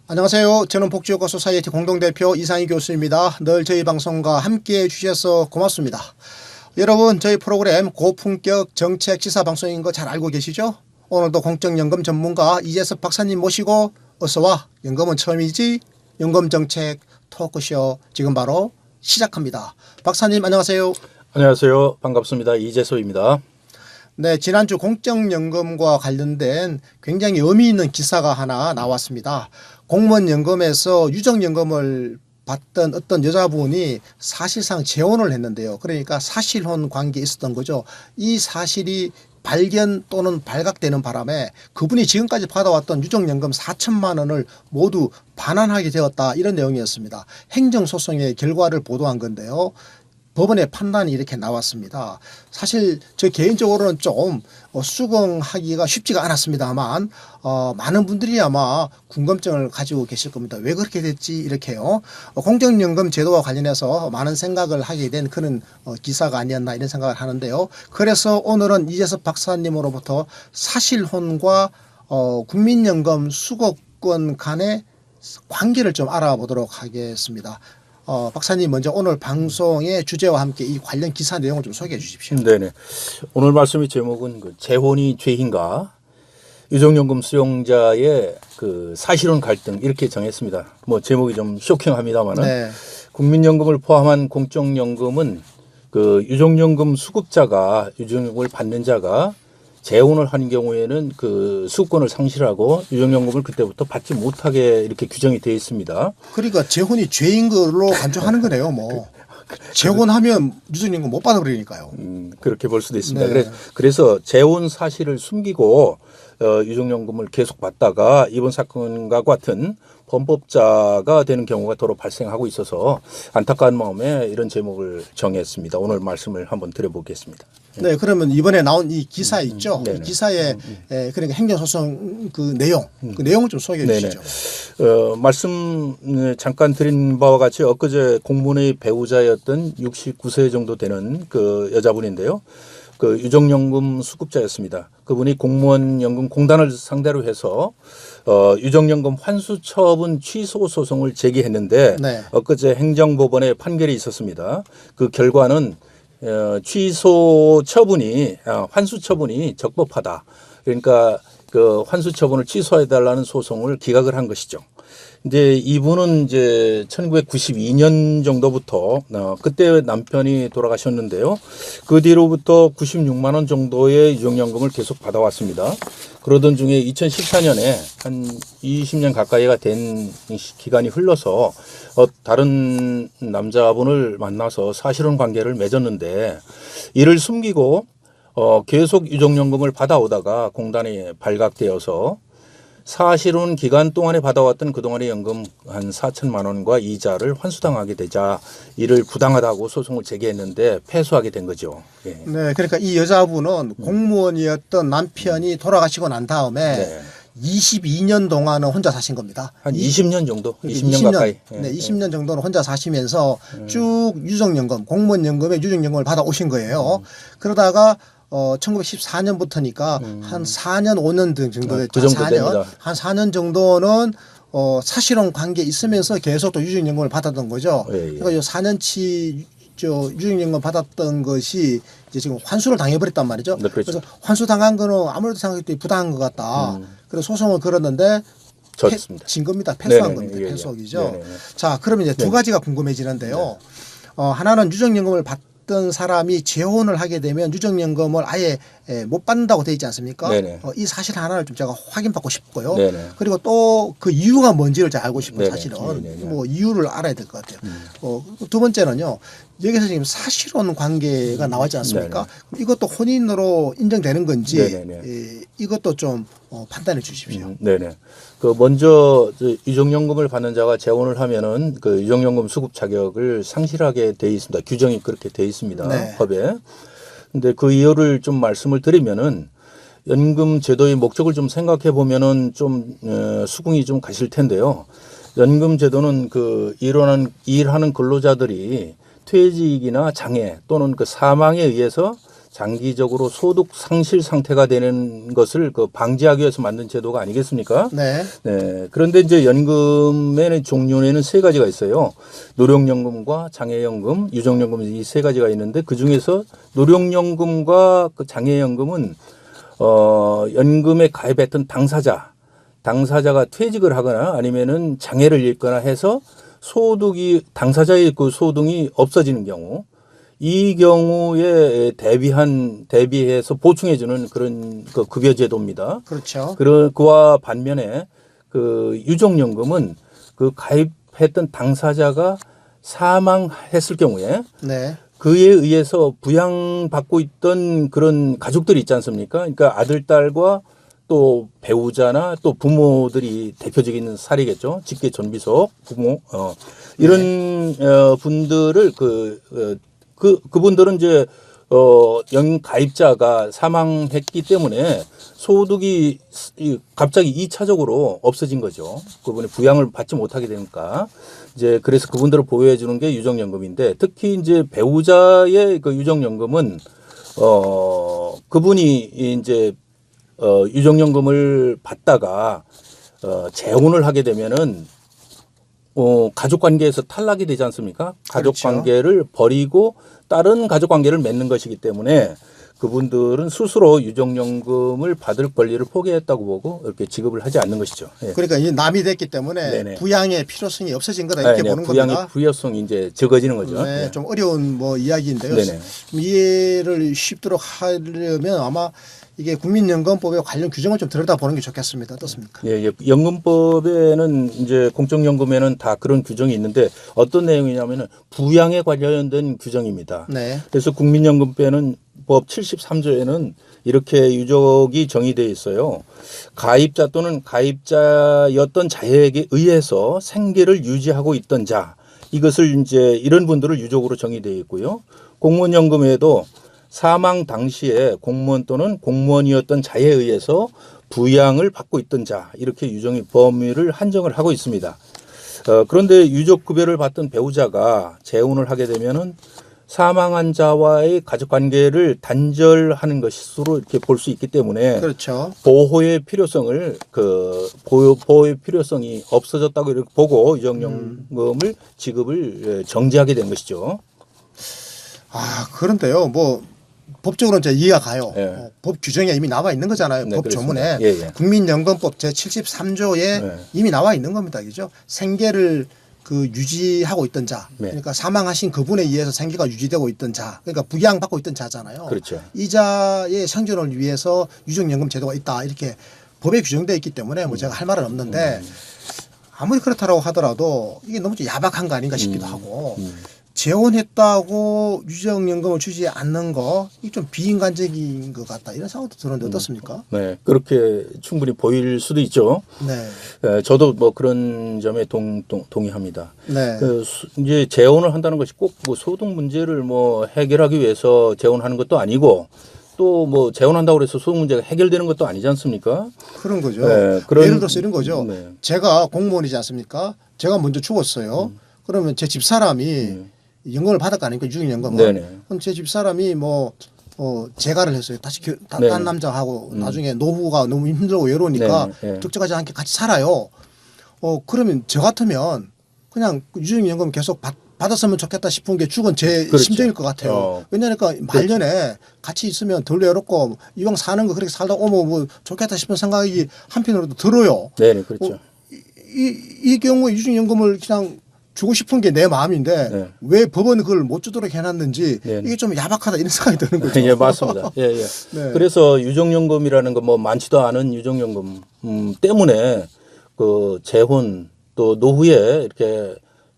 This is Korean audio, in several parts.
안녕하세요. 저는 복지효과 소사이어티 공동대표 이상희 교수입니다. 늘 저희 방송과 함께해 주셔서 고맙습니다. 여러분, 저희 프로그램 고품격 정책 시사 방송인 거 잘 알고 계시죠? 오늘도 공적연금 전문가 이재섭 박사님 모시고 어서와, 연금은 처음이지, 연금정책 토크쇼 지금 바로 시작합니다. 박사님 안녕하세요. 안녕하세요. 반갑습니다. 이재섭입니다. 네, 지난주 공적연금과 관련된 굉장히 의미 있는 기사가 하나 나왔습니다. 공무원연금에서 유족연금을 받던 어떤 여자분이 사실상 재혼을 했는데요. 그러니까 사실혼 관계에 있었던 거죠. 이 사실이 발견 또는 발각되는 바람에 그분이 지금까지 받아왔던 유족연금 4천만 원을 모두 반환하게 되었다, 이런 내용이었습니다. 행정소송의 결과를 보도한 건데요. 법원의 판단이 이렇게 나왔습니다. 사실 저 개인적으로는 좀 수긍하기가 쉽지가 않았습니다만 많은 분들이 아마 궁금증을 가지고 계실 겁니다. 왜 그렇게 됐지 이렇게요. 공적연금 제도와 관련해서 많은 생각을 하게 된 그런 기사가 아니었나, 이런 생각을 하는데요. 그래서 오늘은 이재섭 박사님으로부터 사실혼과 국민연금 수거권 간의 관계를 좀 알아보도록 하겠습니다. 박사님 먼저 오늘 방송의 주제와 함께 이 관련 기사 내용을 좀 소개해 주십시오. 네네. 오늘 말씀의 제목은 재혼이 죄인가? 유족연금 수용자의 사실혼 갈등, 이렇게 정했습니다. 뭐 제목이 좀 쇼킹합니다만은 네. 국민연금을 포함한 공적연금은 유족연금 수급자가, 유족연금을 받는 자가 재혼을 하는 경우에는 수급권을 상실하고 유족연금을 그때부터 받지 못하게 이렇게 규정이 되어 있습니다. 그러니까 재혼이 죄인 걸로 간주하는 거네요. 뭐 재혼하면 유족연금 못 받아버리니까요. 그렇게 볼 수도 있습니다. 네. 그래서 재혼 사실을 숨기고 유족연금을 계속 받다가 이번 사건과 같은 범법자가 되는 경우가 더러 발생하고 있어서 안타까운 마음에 이런 제목을 정했습니다. 오늘 말씀을 한번 드려보겠습니다. 네, 그러면 이번에 나온 이 기사 있죠. 네네. 이 기사의 그러니까 행정소송 그 내용을 좀 소개해 주시죠. 말씀 잠깐 드린 바와 같이 엊그제 공무원의 배우자였던 69세 정도 되는 여자분인데요. 유족연금 수급자였습니다. 그분이 공무원연금 공단을 상대로 해서 유족연금 환수처분 취소 소송을 제기했는데 네. 엊그제 행정법원에 판결이 있었습니다. 그 결과는 취소 처분이 환수 처분이 적법하다. 그러니까 환수 처분을 취소해달라는 소송을 기각을 한 것이죠. 이제 이분은 이제 1992년 정도부터 그때 남편이 돌아가셨는데요. 그 뒤로부터 96만 원 정도의 유족연금을 계속 받아왔습니다. 그러던 중에 2014년에 한 20년 가까이가 된 기간이 흘러서 다른 남자분을 만나서 사실혼 관계를 맺었는데 이를 숨기고 계속 유족연금을 받아오다가 공단에 발각되어서 사실혼 기간 동안에 받아왔던 그동안의 연금 한 4천만 원과 이자를 환수당하게 되자 이를 부당하다고 소송을 제기했는데 패소하게 된 거죠. 예. 네, 그러니까 이 여자분은 공무원이었던 남편이 돌아가시고 난 다음에 네. 22년 동안은 혼자 사신 겁니다. 한 20년 정도, 20년 가까이. 네, 20년 정도는 혼자 사시면서 쭉 유족연금, 공무원연금에 유족연금을 받아오신 거예요. 그러다가 1914년부터니까 한 4년, 5년 정도 됐죠. 그 정도 4년. 됩니다. 한 4년 정도는 사실혼 관계에 있으면서 계속 또 유족연금을 받았던 거죠. 예, 예. 그러니까 요 4년치 유족연금 받았던 것이 이제 지금 환수를 당해버렸단 말이죠. 네, 그렇죠. 그래서 환수당한 거는 아무래도 생각했더니 부당한 것 같다. 그래서 소송을 걸었는데 졌습니다. 진 겁니다. 패소한 네네, 겁니다. 예, 예. 패소이죠. 네네. 자, 그러면 이제 두 가지가 궁금해지는데요. 하나는 유족연금을 받던 사람이 재혼을 하게 되면 유족연금을 아예 못 받는다고 되어 있지 않습니까? 네네. 이 사실 하나를 좀 제가 확인받고 싶고요. 네네. 그리고 또 그 이유가 뭔지를 잘 알고 싶어요. 네네. 사실은 네네. 뭐 이유를 알아야 될 것 같아요. 두 번째는요. 여기서 지금 사실혼 관계가 나왔지 않습니까? 그럼 이것도 혼인으로 인정되는 건지 네네네. 이것도 좀 판단해 주십시오. 네네. 먼저 유족연금을 받는 자가 재혼을 하면은 유족연금 수급 자격을 상실하게 돼 있습니다. 규정이 그렇게 돼 있습니다. 네. 법에. 근데 그 이유를 좀 말씀을 드리면은 연금 제도의 목적을 좀 생각해 보면은 좀 수긍이 좀 가실 텐데요. 연금 제도는 일하는 근로자들이 퇴직이나 장애 또는 사망에 의해서 장기적으로 소득 상실 상태가 되는 것을 그 방지하기 위해서 만든 제도가 아니겠습니까? 네. 네. 그런데 이제 연금의 종류에는 세 가지가 있어요. 노령연금과 장애연금, 유족연금 이 세 가지가 있는데 그 중에서 노령연금과 그 장애연금은 연금에 가입했던 당사자가 퇴직을 하거나 아니면은 장애를 입거나 해서 소득이 당사자의 그 소득이 없어지는 경우 이 경우에 대비해서 보충해주는 그런 그 급여 제도입니다. 그렇죠. 그와 반면에 그 유족연금은 그 가입했던 당사자가 사망했을 경우에 네. 그에 의해서 부양받고 있던 그런 가족들이 있지 않습니까? 그러니까 아들, 딸과 또 배우자나 또 부모들이 대표적인 사례겠죠. 직계 존비속 부모 이런 분들을 그분들은 이제 연 가입자가 사망했기 때문에 소득이 갑자기 2차적으로 없어진 거죠. 그분이 부양을 받지 못하게 되니까 이제 그래서 그분들을 보호해 주는 게 유족연금인데 특히 이제 배우자의 그 유족연금은 그분이 이제 유족연금을 받다가 재혼을 하게 되면은 가족 관계에서 탈락이 되지 않습니까? 가족 그렇죠. 관계를 버리고 다른 가족 관계를 맺는 것이기 때문에 그분들은 스스로 유족연금을 받을 권리를 포기했다고 보고 이렇게 지급을 하지 않는 것이죠. 예. 그러니까 이 남이 됐기 때문에 네네. 부양의 필요성이 없어진 거다 이렇게 네, 보는 부양의 겁니다. 부여성이 이제 적어지는 거죠. 네, 예. 좀 어려운 뭐 이야기인데요. 네네. 이해를 쉽도록 하려면 아마 이게 국민연금법에 관련 규정을 좀 들여다보는 게 좋겠습니다. 어떻습니까? 예, 연금법에는 이제 공적연금에는 다 그런 규정이 있는데 어떤 내용이냐면은 부양에 관련된 규정입니다. 네. 그래서 국민연금법 73조에는 이렇게 유족이 정의되어 있어요. 가입자 또는 가입자였던 자에게 의해서 생계를 유지하고 있던 자 이것을 이제 이런 분들을 유족으로 정의되어 있고요. 공무원연금에도 사망 당시에 공무원 또는 공무원이었던 자에 의해서 부양을 받고 있던 자 이렇게 유정의 범위를 한정을 하고 있습니다. 그런데 유족급여를 받던 배우자가 재혼을 하게 되면은 사망한 자와의 가족 관계를 단절하는 것으로 이렇게 볼 수 있기 때문에 그렇죠. 보호의 필요성을 보호의 필요성이 없어졌다고 이렇게 보고 유족연금을 지급을 정지하게 된 것이죠. 아, 그런데요. 뭐 법적으로는 이제 이해가 가요. 예. 법 규정에 이미 나와 있는 거잖아요. 네, 법 그렇습니다. 조문에 예, 예. 국민연금법 제73조에 네. 이미 나와 있는 겁니다. 그죠? 생계를 그 유지하고 있던 자. 네. 그러니까 사망하신 그분에 의해서 생계가 유지되고 있던 자. 그러니까 부양받고 있던 자잖아요. 그렇죠. 이 자의 생존을 위해서 유족연금 제도가 있다. 이렇게 법에 규정되어 있기 때문에 뭐 제가 할 말은 없는데 아무리 그렇다고 하더라도 이게 너무 좀 야박한 거 아닌가 싶기도 하고 재혼했다고 유족연금을 주지 않는 거 이게 좀 비인간적인 것 같다 이런 생각도 드는데 어떻습니까? 네, 그렇게 충분히 보일 수도 있죠. 네, 저도 뭐 그런 점에 동의합니다. 네, 이제 재혼을 한다는 것이 꼭 뭐 소득 문제를 뭐 해결하기 위해서 재혼하는 것도 아니고 또 뭐 재혼한다고 해서 소득 문제가 해결되는 것도 아니지 않습니까? 그런 거죠. 네, 예를 들어서 이런 거죠. 네. 제가 공무원이지 않습니까? 제가 먼저 죽었어요. 그러면 제 집사람이 연금을 받을 거 아닙니까? 유족연금을. 네네. 그럼 제 집사람이 뭐 재가를 했어요. 다시 딴 네네. 남자하고 나중에 노후가 너무 힘들고 외로우니까 네네. 적적하지 않게 같이 살아요. 그러면 저 같으면 그냥 유족연금 계속 받았으면 좋겠다 싶은 게 죽은 제 그렇죠. 심정일 것 같아요. 왜냐니까 말년에 같이 있으면 덜 외롭고 이왕 사는 거 그렇게 살다 오면 뭐 좋겠다 싶은 생각이 한편으로도 들어요. 네, 그렇죠. 이 경우에 유족연금을 그냥 주고 싶은 게 내 마음인데 네. 왜 법원은 그걸 못 주도록 해놨는지 네. 이게 좀 야박하다 이런 생각이 드는 거죠. 예, 맞습니다. 예, 예. 네. 그래서 유족연금이라는 거 뭐 많지도 않은 유족연금 때문에 그 재혼 또 노후에 이렇게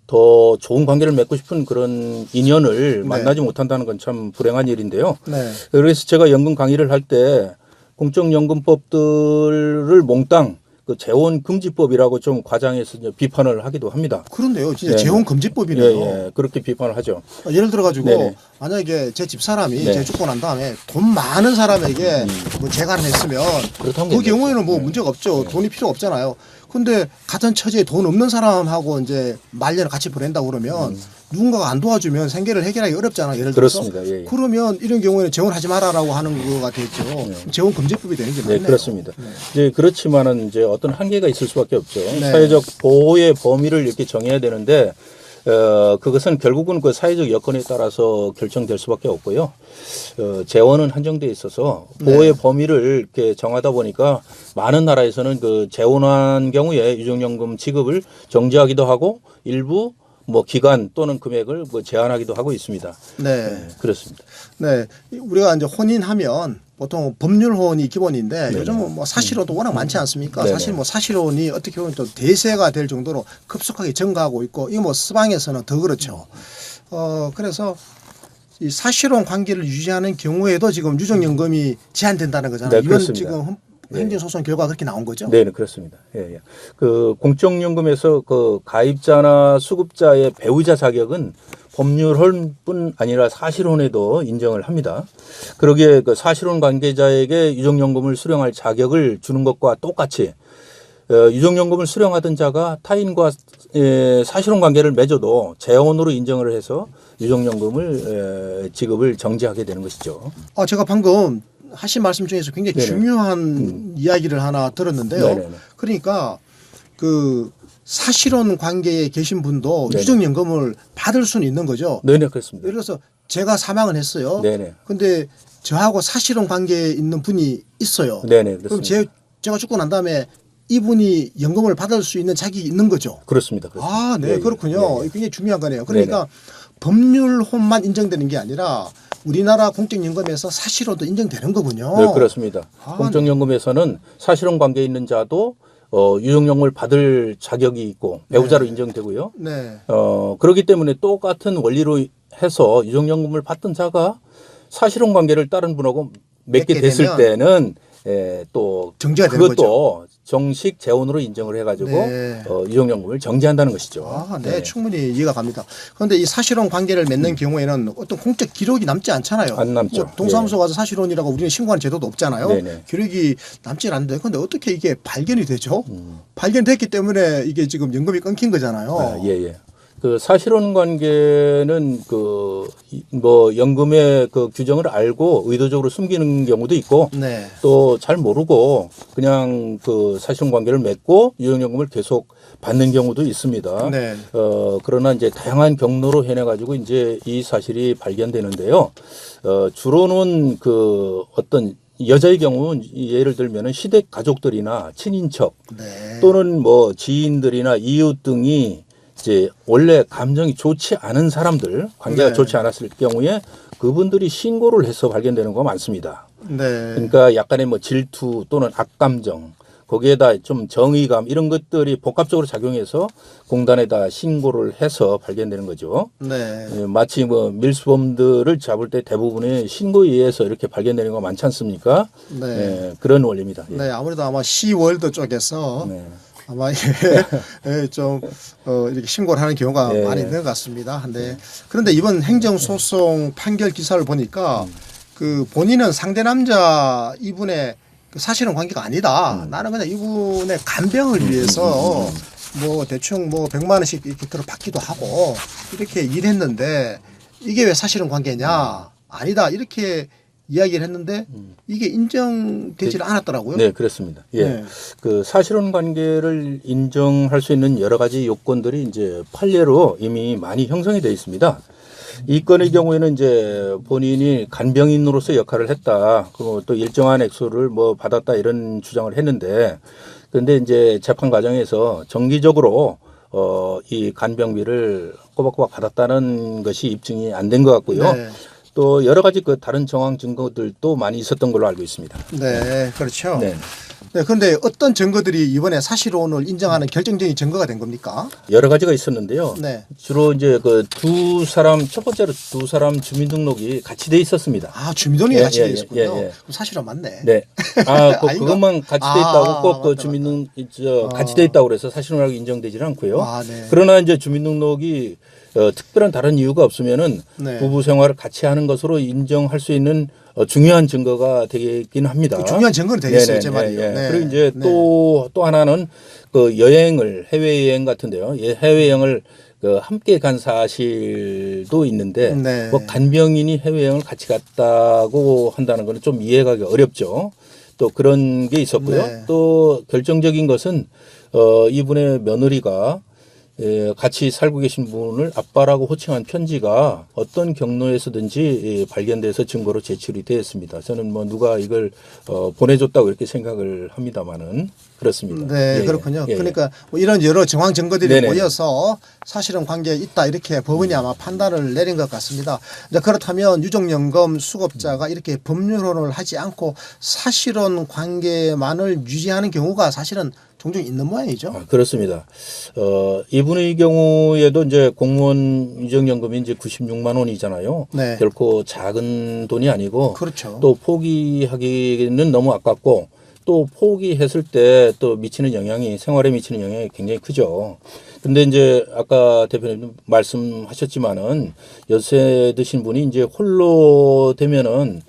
더 좋은 관계를 맺고 싶은 그런 인연을 네. 만나지 못한다는 건 참 불행한 일인데요. 네. 그래서 제가 연금 강의를 할 때 공적연금법들을 몽땅 그 재혼 금지법이라고 좀 과장해서 이제 비판을 하기도 합니다. 그런데요, 진짜 네. 재혼 금지법이네요. 예, 예. 그렇게 비판을 하죠. 예를 들어가지고 네네. 만약에 제 집사람이 네. 제 죽고 난 다음에 돈 많은 사람에게 뭐 재가를 했으면 그렇다면 그 괜찮죠. 경우에는 뭐 문제가 없죠. 돈이 필요 없잖아요. 근데 같은 처지에 돈 없는 사람하고 이제 말년을 같이 보낸다고 그러면 누군가가 안 도와주면 생계를 해결하기 어렵잖아요. 예를 들어서. 그렇습니다. 예, 예. 그러면 이런 경우에는 재혼하지 마라라고 하는 거가 되죠. 재혼 금지법이 되는 게 맞네요. 네, 그렇습니다. 이제 그렇지만은 이제 어떤 한계가 있을 수밖에 없죠. 네. 사회적 보호의 범위를 이렇게 정해야 되는데 그것은 결국은 그 사회적 여건에 따라서 결정될 수밖에 없고요. 재원은 한정돼 있어서 보호의 범위를 이렇게 정하다 보니까 많은 나라에서는 그 재혼한 경우에 유족연금 지급을 정지하기도 하고 일부 뭐 기간 또는 금액을 뭐 제한하기도 하고 있습니다. 네. 그렇습니다. 네. 우리가 이제 혼인하면 보통 법률혼이 기본인데 네네. 요즘은 뭐 사실혼도 워낙 많지 않습니까? 네네. 사실 뭐 사실혼이 어떻게 보면 또 대세가 될 정도로 급속하게 증가하고 있고 이거 뭐 서방에서는 더 그렇죠. 그래서 이 사실혼 관계를 유지하는 경우에도 지금 유족연금이 제한된다는 거잖아요. 네, 이건 그렇습니다. 지금 행정소송 결과가 그렇게 나온 거죠? 네, 그렇습니다. 예, 예. 그 공적연금에서 그 가입자나 수급자의 배우자 자격은 법률혼뿐 아니라 사실혼에도 인정을 합니다. 그러기에 그 사실혼 관계자에게 유족연금을 수령할 자격을 주는 것과 똑같이 유족연금을 수령하던 자가 타인과 사실혼 관계를 맺어도 재혼으로 인정을 해서 유족연금을 지급을 정지하게 되는 것이죠. 제가 방금 하신 말씀 중에서 굉장히 네네. 중요한 이야기를 하나 들었는데요. 네네네. 그러니까 그 사실혼 관계에 계신 분도 네네. 유족연금을 받을 수는 있는 거죠. 네네, 그렇습니다. 예를 들어서 제가 사망을 했어요. 네네. 근데 저하고 사실혼 관계에 있는 분이 있어요. 네네, 그럼 그렇습니다. 제가 죽고 난 다음에 이분이 연금을 받을 수 있는 자격이 있는 거죠. 그렇습니다. 그렇습니다. 아, 네, 예, 예. 그렇군요. 예, 예. 굉장히 중요한 거네요. 그러니까 법률혼만 인정되는 게 아니라 우리나라 공적연금에서 사실혼도 인정되는 거군요. 네, 그렇습니다. 아, 공적연금에서는 사실혼 관계에 있는 자도 유족연금을 받을 자격이 있고 배우자로 인정되고요. 네. 그렇기 때문에 똑같은 원리로 해서 유족연금을 받던 자가 사실혼 관계를 다른 분하고 맺게 맺게 됐을 되면 때는 또 정지가 되는 그것도 정식 재혼으로 인정을 해가지고 네. 유족연금을 정지한다는 것이죠. 아, 네, 충분히 이해가 갑니다. 그런데 이 사실혼 관계를 맺는 경우에는 어떤 공적 기록이 남지 않잖아요. 안 남죠. 뭐 동사무소 가서 사실혼이라고 우리는 신고하는 제도도 없잖아요. 네네. 기록이 남지 않는데, 그런데 어떻게 이게 발견이 되죠? 발견됐기 때문에 이게 지금 연금이 끊긴 거잖아요. 아, 예, 예. 그 사실혼 관계는 뭐 연금의 그 규정을 알고 의도적으로 숨기는 경우도 있고 네. 또 잘 모르고 그냥 그 사실혼 관계를 맺고 유족연금을 계속 받는 경우도 있습니다. 네. 그러나 이제 다양한 경로로 해내 가지고 이제 이 사실이 발견되는데요. 주로는 그 어떤 여자의 경우는 예를 들면은 시댁 가족들이나 친인척 네. 또는 뭐 지인들이나 이웃 등이 이제 원래 감정이 좋지 않은 사람들, 관계가 네. 좋지 않았을 경우에 그분들이 신고를 해서 발견되는 거 많습니다. 네. 그러니까 약간의 뭐 질투 또는 악감정, 거기에다 좀 정의감 이런 것들이 복합적으로 작용해서 공단에다 신고를 해서 발견되는 거죠. 네. 마치 뭐 밀수범들을 잡을 때 대부분의 신고에 의해서 이렇게 발견되는 거 많지 않습니까? 네. 그런 원리입니다. 예. 네. 아무래도 아마 시월드 쪽에서 네. 아마 좀 이렇게 신고를 하는 경우가 예. 많이 있는 것 같습니다. 네. 그런데 이번 행정소송 판결 기사를 보니까 그 본인은 상대 남자 이분의 그 사실은 관계가 아니다. 나는 그냥 이분의 간병을 위해서 뭐 대충 뭐 100만 원씩 이렇게 들어 받기도 하고 이렇게 일했는데 이게 왜 사실은 관계냐? 아니다. 이렇게 이야기를 했는데 이게 인정되지를 않았더라고요. 네, 그렇습니다. 예. 네. 그 사실혼 관계를 인정할 수 있는 여러 가지 요건들이 이제 판례로 이미 많이 형성이 되어 있습니다. 이 건의 경우에는 이제 본인이 간병인으로서 역할을 했다. 그리고 또 일정한 액수를 뭐 받았다 이런 주장을 했는데 그런데 이제 재판 과정에서 정기적으로 이 간병비를 꼬박꼬박 받았다는 것이 입증이 안 된 것 같고요. 네. 또 여러 가지 그 다른 정황 증거들도 많이 있었던 걸로 알고 있습니다. 네, 그렇죠. 네. 네, 그런데 어떤 증거들이 이번에 사실혼을 인정하는 결정적인 증거가 된 겁니까? 여러 가지가 있었는데요. 네. 주로 이제 그 두 사람 첫 번째로 두 사람 주민등록이 같이 돼 있었습니다. 아, 주민등록이 예, 같이 예, 되어 있었군요. 예, 예. 그럼 사실은 맞네. 네. 아닌가? 그것만 같이 돼 아, 있다고 꼭 그 맞다, 주민등 같이 돼 있다고 그래서 사실혼하고 인정되지는 않고요. 아, 네. 그러나 이제 주민등록이 특별한 다른 이유가 없으면은 네. 부부 생활을 같이 하는 것으로 인정할 수 있는 중요한 증거가 되긴 합니다. 그 중요한 증거는 되겠어요, 제 말이요. 네. 그리고 이제 네. 또 하나는 그 여행을 해외여행 같은데요. 해외여행을 그 함께 간 사실도 있는데 네. 뭐 간병인이 해외여행을 같이 갔다고 한다는 거는 좀 이해하기 어렵죠. 또 그런 게 있었고요. 네. 또 결정적인 것은 이분의 며느리가 같이 살고 계신 분을 아빠라고 호칭한 편지가 어떤 경로에서든지 발견돼서 증거로 제출이 되었습니다. 저는 뭐 누가 이걸 보내줬다고 이렇게 생각을 합니다만은 그렇습니다. 네, 예, 그렇군요. 예. 그러니까 뭐 이런 여러 정황 증거들이 네네. 모여서 사실은 관계에 있다 이렇게 법원이 아마 판단을 내린 것 같습니다. 이제 그렇다면 유족연금 수급자가 이렇게 법률혼을 하지 않고 사실혼 관계만을 유지하는 경우가 사실은 종종 있는 모양이죠. 그렇습니다. 이분의 경우에도 이제 공무원 유족연금이 이제 96만 원이잖아요. 네. 결코 작은 돈이 아니고 그렇죠. 또 포기하기는 너무 아깝고 또 포기했을 때 또 미치는 영향이 생활에 미치는 영향이 굉장히 크죠. 근데 이제 아까 대표님 말씀하셨지만은 연세 드신 분이 이제 홀로 되면은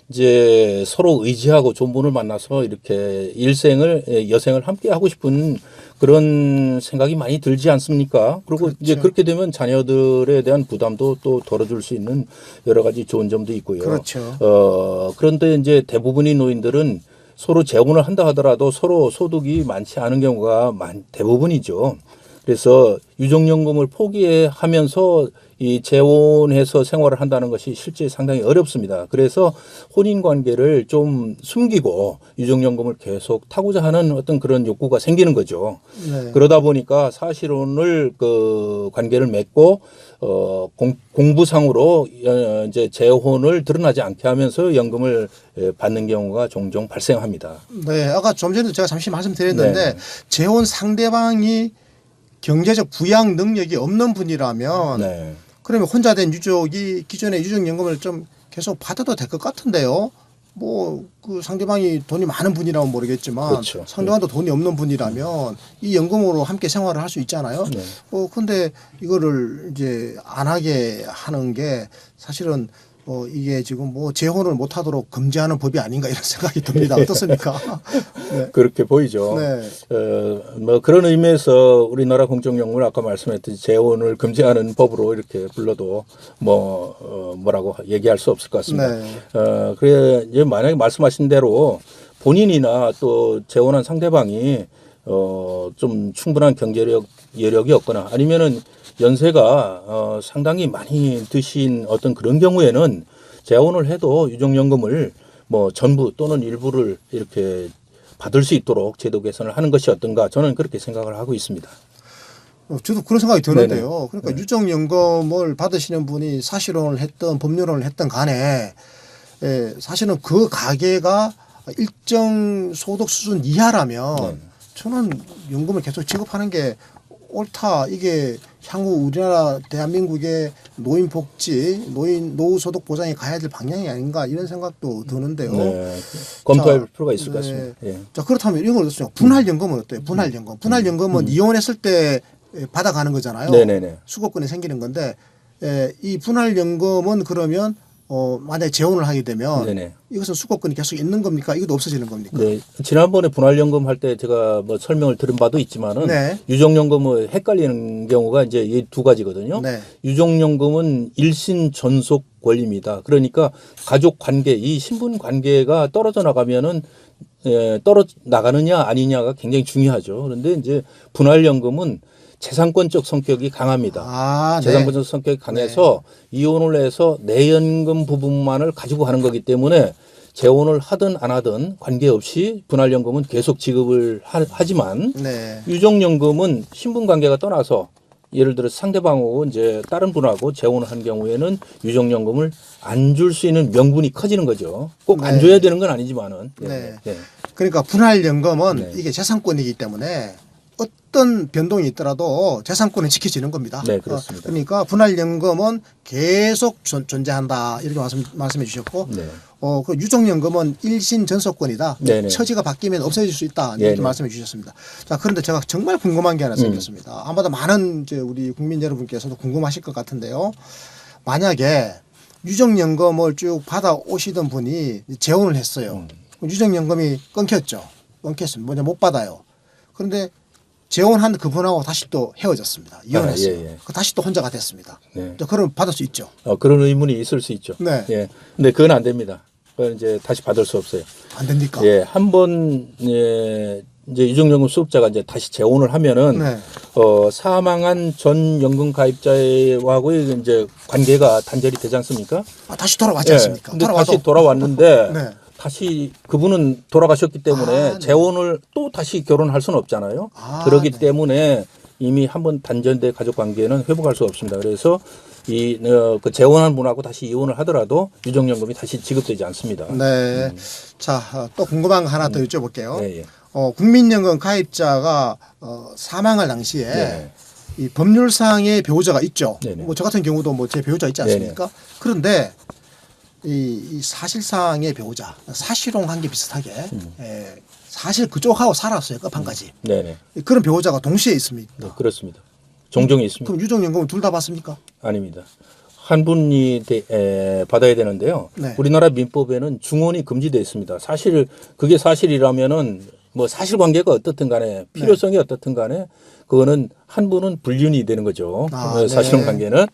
이제 서로 의지하고 좋은 분을 만나서 이렇게 여생을 함께 하고 싶은 그런 생각이 많이 들지 않습니까? 그리고 그렇죠. 이제 그렇게 되면 자녀들에 대한 부담도 또 덜어줄 수 있는 여러 가지 좋은 점도 있고요. 그렇죠. 그런데 이제 대부분의 노인들은 서로 재혼을 한다 하더라도 서로 소득이 많지 않은 경우가 대부분이죠. 그래서 유족연금을 포기하면서 이 재혼해서 생활을 한다는 것이 실제 상당히 어렵습니다. 그래서 혼인 관계를 좀 숨기고 유족연금을 계속 타고자 하는 어떤 그런 욕구가 생기는 거죠. 네. 그러다 보니까 사실혼을 그 관계를 맺고 공부상으로 이제 재혼을 드러나지 않게 하면서 연금을 받는 경우가 종종 발생합니다. 네, 아까 좀 전에도 제가 잠시 말씀드렸는데 네. 재혼 상대방이 경제적 부양 능력이 없는 분이라면 네. 그러면 혼자 된 유족이 기존의 유족연금을 좀 계속 받아도 될 것 같은데요. 뭐 그 상대방이 돈이 많은 분이라면 모르겠지만 그렇죠. 상대방도 돈이 없는 분이라면 이 연금으로 함께 생활을 할 수 있잖아요. 네. 근데 이거를 이제 안 하게 하는 게 사실은 이게 지금 뭐 재혼을 못 하도록 금지하는 법이 아닌가 이런 생각이 듭니다. 어떻습니까? 네. 그렇게 보이죠. 네. 뭐 그런 의미에서 우리나라 공적연금을 아까 말씀했듯이 재혼을 금지하는 법으로 이렇게 불러도 뭐라고 얘기할 수 없을 것 같습니다. 네. 그래 이제 만약에 말씀하신 대로 본인이나 또 재혼한 상대방이 좀 충분한 여력이 없거나 아니면은 연세가 상당히 많이 드신 어떤 그런 경우에는 재혼을 해도 유족연금을 뭐 전부 또는 일부를 이렇게 받을 수 있도록 제도 개선을 하는 것이 어떤가 저는 그렇게 생각을 하고 있습니다. 저도 그런 생각이 드는데요. 네네. 그러니까 유족연금을 받으시는 분이 사실혼을 했던 법률혼을 했던 간에 사실은 그 가계가 일정 소득 수준 이하라면 네. 저는 연금을 계속 지급하는 게 옳다. 이게 향후 우리나라 대한민국의 노인 복지, 노후 소득 보장에 가야 될 방향이 아닌가 이런 생각도 드는데요. 네. 검토할 자, 필요가 있을 것 네. 같습니다. 예. 자, 그렇다면 이런 걸 어떻습니까? 분할연금은 어때요? 분할연금. 분할연금은 이혼했을 때 받아가는 거잖아요. 네네네. 수거권이 생기는 건데 이 분할연금은 그러면 만약에 재혼을 하게 되면 네네. 이것은 수거권이 계속 있는 겁니까? 이것도 없어지는 겁니까? 네, 지난번에 분할연금 할 때 제가 뭐 설명을 들은 바도 있지만은 네. 유족연금은 헷갈리는 경우가 이제 이 두 가지거든요. 네. 유족연금은 일신 전속 권리입니다. 그러니까 가족 관계, 이 신분 관계가 떨어져 나가면은 떨어져 나가느냐 아니냐가 굉장히 중요하죠. 그런데 이제 분할연금은 재산권적 성격이 강합니다. 아, 네. 재산권적 성격이 강해서 이혼을 해서 내연금 부분만을 가지고 가는 거기 때문에 재혼을 하든 안 하든 관계없이 분할연금은 계속 지급을 하지만 네. 유족연금은 신분관계가 떠나서 예를 들어 상대방하고 이제 다른 분하고 재혼을 한 경우에는 유족연금을 안 줄 수 있는 명분이 커지는 거죠. 꼭 안 네. 줘야 되는 건 아니지만은. 네. 네. 그러니까 분할연금은 네. 이게 재산권이기 때문에 어떤 변동이 있더라도 재산권은 지켜지는 겁니다. 네, 그렇습니다. 그러니까 분할연금은 계속 존재한다 이렇게 말씀해 주셨고 네. 그 유족연금은 일신 전속권이다. 네네. 처지가 바뀌면 없어질 수 있다 이렇게 네네. 말씀해 주셨습니다. 자, 그런데 제가 정말 궁금한 게 하나 생겼습니다. 아마도 많은 이제 우리 국민 여러분께서도 궁금하실 것 같은데요. 만약에 유정연금을 쭉 받아 오시던 분이 재혼을 했어요. 유정연금이 끊겼죠. 끊겼습니다. 먼저 못 받아요. 그런데 재혼한 그분하고 다시 또 헤어졌습니다. 이혼했어요. 예. 다시 또 혼자가 됐습니다. 네. 그럼 받을 수 있죠. 그런 의문이 있을 수 있죠. 네. 예. 근데 그건 안 됩니다. 그건 이제 다시 받을 수 없어요. 안 됩니까? 예. 한번 이제 유정연금 수급자가 이제 다시 재혼을 하면은 네. 사망한 전 연금 가입자하고의 이제 관계가 단절이 되지 않습니까? 다시 돌아왔지 예. 않습니까? 근데 다시 돌아왔는데 네. 다시 그분은 돌아가셨기 때문에 네. 재혼을 또 다시 결혼할 수는 없잖아요. 아, 그렇기 네. 때문에 이미 한번 단절된 가족 관계는 회복할 수 없습니다. 그래서 그 재혼한 분하고 다시 이혼을 하더라도 유정연금이 다시 지급되지 않습니다. 네. 자, 또 궁금한 거 하나 더 여쭤볼게요. 예, 예. 국민연금 가입자가 사망할 당시에 네. 이 법률상의 배우자가 있죠. 네네. 뭐 저 같은 경우도 뭐 제 배우자 있지 않습니까? 그런데 이 사실상의 배우자, 사실혼 관계 비슷하게 사실 그쪽하고 살았어요. 끝판까지. 네네. 그런 배우자가 동시에 있습니까? 네, 그렇습니다. 종종 있습니다. 그럼 유정연금은 둘 다 받습니까? 아닙니다. 한 분이 받아야 되는데요. 네. 우리나라 민법에는 중혼이 금지되어 있습니다. 사실 그게 사실이라면은 뭐 사실관계가 어떻든 간에 필요성이 어떻든 간에 그거는 한 분은 불륜이 되는 거죠. 네. 사실관계는.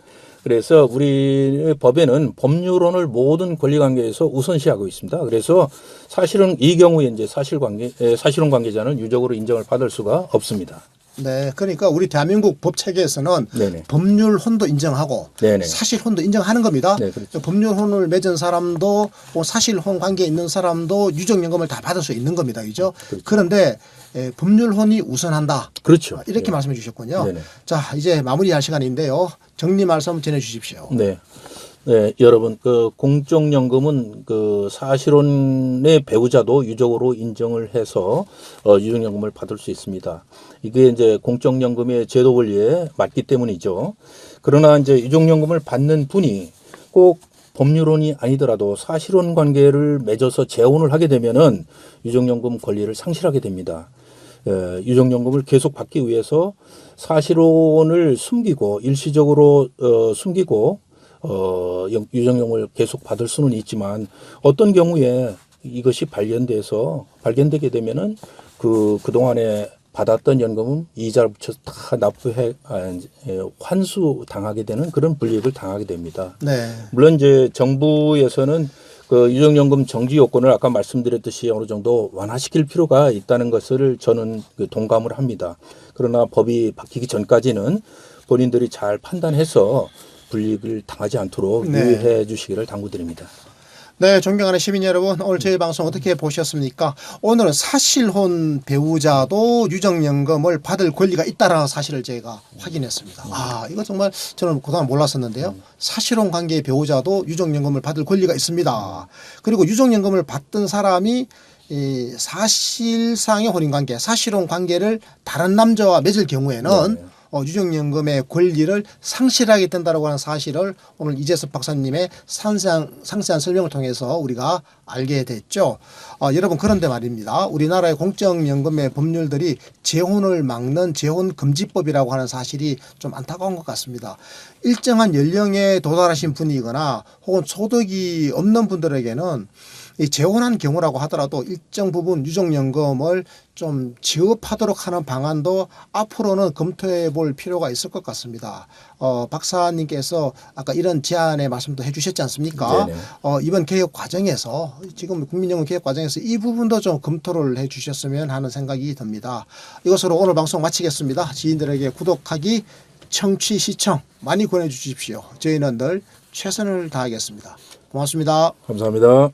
그래서 우리 법에는 법률혼을 모든 권리관계에서 우선시하고 있습니다. 그래서 사실은 이 경우에 이제 사실혼 관계자는 유족으로 인정을 받을 수가 없습니다. 네, 그러니까 우리 대한민국 법 체계에서는 네네. 법률혼도 인정하고 네네. 사실혼도 인정하는 겁니다. 네, 그렇죠. 법률혼을 맺은 사람도 사실혼 관계에 있는 사람도 유정연금을 다 받을 수 있는 겁니다, 그죠? 그렇죠. 그런데 법률혼이 우선한다. 그렇죠. 이렇게 네. 말씀해 주셨군요. 네네. 자, 이제 마무리할 시간인데요. 정리 말씀 전해 주십시오. 네. 네, 여러분, 그 공적연금은 그 사실혼의 배우자도 유족으로 인정을 해서 유족연금을 받을 수 있습니다. 이게 이제 공적연금의 제도 원리에 맞기 때문이죠. 그러나 이제 유족연금을 받는 분이 꼭 법률혼이 아니더라도 사실혼 관계를 맺어서 재혼을 하게 되면은 유족연금 권리를 상실하게 됩니다. 유족연금을 계속 받기 위해서 사실혼을 숨기고 일시적으로 숨기고 유정연금을 계속 받을 수는 있지만 어떤 경우에 이것이 발견되게 되면은 그동안에 받았던 연금은 이자를 붙여서 다 환수 당하게 되는 그런 불이익을 당하게 됩니다. 네. 물론 이제 정부에서는 그 유정연금 정지 요건을 아까 말씀드렸듯이 어느 정도 완화시킬 필요가 있다는 것을 저는 동감을 합니다. 그러나 법이 바뀌기 전까지는 본인들이 잘 판단해서 불이익을 당하지 않도록 네. 유의해 주시기를 당부드립니다. 네, 존경하는 시민 여러분, 오늘 저희 방송 어떻게 보셨습니까? 오늘은 사실혼 배우자도 유정연금을 받을 권리가 있다라는 사실을 저희가 확인했습니다. 이거 정말 저는 그동안 몰랐었는데요. 사실혼 관계의 배우자도 유정연금을 받을 권리가 있습니다. 그리고 유정연금을 받던 사람이 이 사실상의 혼인관계, 사실혼 관계를 다른 남자와 맺을 경우에는 유정연금의 권리를 상실하게 된다고 하는 사실을 오늘 이재섭 박사님의 상세한 설명을 통해서 우리가 알게 됐죠. 여러분, 그런데 말입니다. 우리나라의 공적연금의 법률들이 재혼을 막는 재혼금지법이라고 하는 사실이 좀 안타까운 것 같습니다. 일정한 연령에 도달하신 분이거나 혹은 소득이 없는 분들에게는 이 재혼한 경우라고 하더라도 일정 부분 유족연금을 좀 지급하도록 하는 방안도 앞으로는 검토해 볼 필요가 있을 것 같습니다. 박사님께서 아까 이런 제안의 말씀도 해 주셨지 않습니까? 네네. 이번 개혁 과정에서 지금 국민연금 개혁 과정에서 이 부분도 좀 검토를 해 주셨으면 하는 생각이 듭니다. 이것으로 오늘 방송 마치겠습니다. 지인들에게 구독하기, 청취, 시청 많이 권해 주십시오. 저희는 늘 최선을 다하겠습니다. 고맙습니다. 감사합니다.